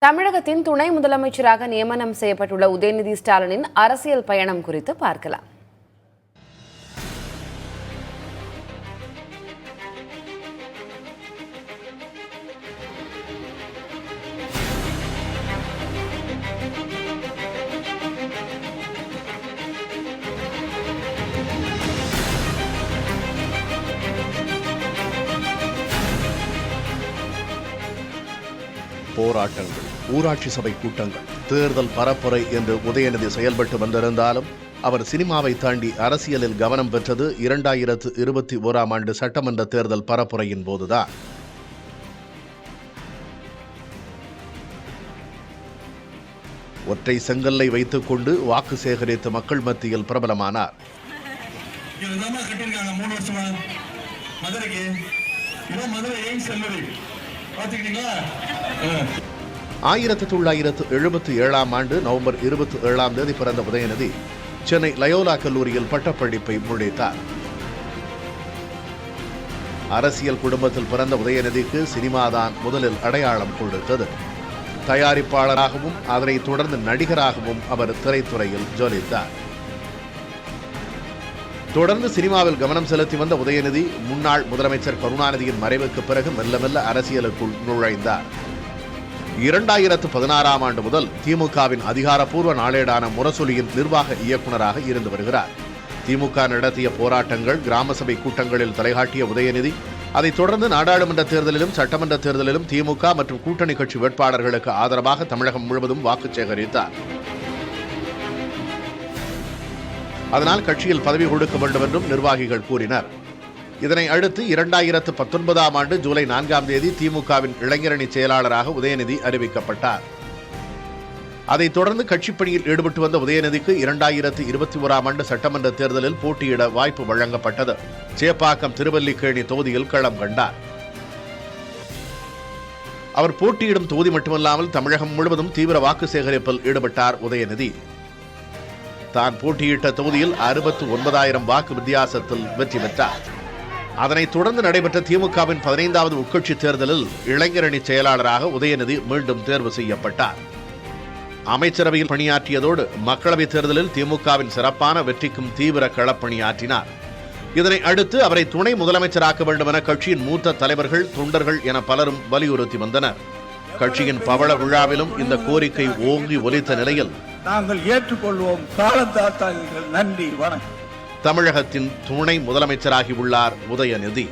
தமிழகத்தின் துணை முதலமைச்சராக நியமனம் செய்யப்பட்டுள்ள உதயநிதி ஸ்டாலினின் அரசியல் பயணம் குறித்து பார்க்கலாம். போராட்டங்கள், ஊராட்சி சபை கூட்டங்கள், தேர்தல் பரப்புரை என்று உதயநிதி செயல்பட்டு வந்திருந்தாலும் அவர் சினிமாவை தாண்டி அரசியலில் கவனம் பெற்றது 2021ஆம் ஆண்டு சட்டமன்ற தேர்தல் பரப்புரையின் போதுதான். ஒற்றை செங்கல்லை வைத்துக் கொண்டு வாக்கு சேகரித்து மக்கள் மத்தியில் பிரபலமானார். 1977ஆம் ஆண்டு நவம்பர் 27ஆம் தேதி பிறந்த உதயநிதி சென்னை லயோலா கல்லூரியில் பட்டப்படிப்பை முடித்தார். அரசியல் குடும்பத்தில் பிறந்த உதயநிதிக்கு சினிமாதான் முதலில் அடையாளம் கொடுத்தது. தயாரிப்பாளராகவும் அதனைத் தொடர்ந்து நடிகராகவும் அவர் திரைத்துறையில் ஜொலித்தார். தொடர்ந்து சினிமாவில் கவனம் செலுத்தி வந்த உதயநிதி முன்னாள் முதலமைச்சர் கருணாநிதியின் மறைவுக்கு பிறகு மெல்ல மெல்ல அரசியலுக்குள் நுழைந்தார். 2016ஆம் ஆண்டு முதல் திமுகவின் அதிகாரப்பூர்வ நாளேடான முரசொலியின் நிர்வாக இயக்குநராக இருந்து வருகிறார். திமுக நடத்திய போராட்டங்கள், கிராம சபை கூட்டங்களில் தலைகாட்டிய உதயநிதி அதைத் தொடர்ந்து நாடாளுமன்ற தேர்தலிலும் சட்டமன்ற தேர்தலிலும் திமுக மற்றும் கூட்டணி கட்சி வேட்பாளர்களுக்கு ஆதரவாக தமிழகம் முழுவதும் வாக்கு சேகரித்தார். அதனால் கட்சியில் பதவி கொடுக்க வேண்டும் என்றும் நிர்வாகிகள் கூறினர். இதனை அடுத்து 2019ஆம் ஆண்டு ஜூலை 4ஆம் தேதி திமுகவின் இளைஞரணி செயலாளராக உதயநிதி அறிவிக்கப்பட்டார். அதைத் தொடர்ந்து கட்சிப் பணியில் ஈடுபட்டு வந்த உதயநிதிக்கு 2021ஆம் ஆண்டு சட்டமன்ற தேர்தலில் போட்டியிட வாய்ப்பு வழங்கப்பட்டது. சேப்பாக்கம் திருவல்லிக்கேணி தொகுதியில் களம் கண்டார். அவர் போட்டியிடும் தொகுதி மட்டுமல்லாமல் தமிழகம் முழுவதும் தீவிர வாக்கு சேகரிப்பில் ஈடுபட்டார் உதயநிதி. தான் போட்டியிட்ட தொகுதியில் 69,000 வாக்கு வித்தியாசத்தில் வெற்றி பெற்றார். அதனைத் தொடர்ந்து நடைபெற்ற திமுகவின் 15வது உட்கட்சி தேர்தலில் இளைஞரணி செயலாளராக உதயநிதி மீண்டும் தேர்வு செய்யப்பட்டார். அமைச்சரவையில் பணியாற்றியதோடு மக்களவைத் தேர்தலில் திமுகவின் சிறப்பான வெற்றிக்கும் தீவிர களப்பணியாற்றினார். இதனை அடுத்து அவரை துணை முதலமைச்சராக்க வேண்டும் என கட்சியின் மூத்த தலைவர்கள், தொண்டர்கள் என பலரும் வலியுறுத்தி வந்தனர். கட்சியின் பவள விழாவிலும் இந்த கோரிக்கை ஓங்கி ஒலித்த நிலையில் நாங்கள் ஏற்றுக்கொள்வோம், காலந்தாத்தார்கள், நன்றி, வணக்கம். தமிழகத்தின் துணை முதலமைச்சராகி உள்ளார் உதயநிதி.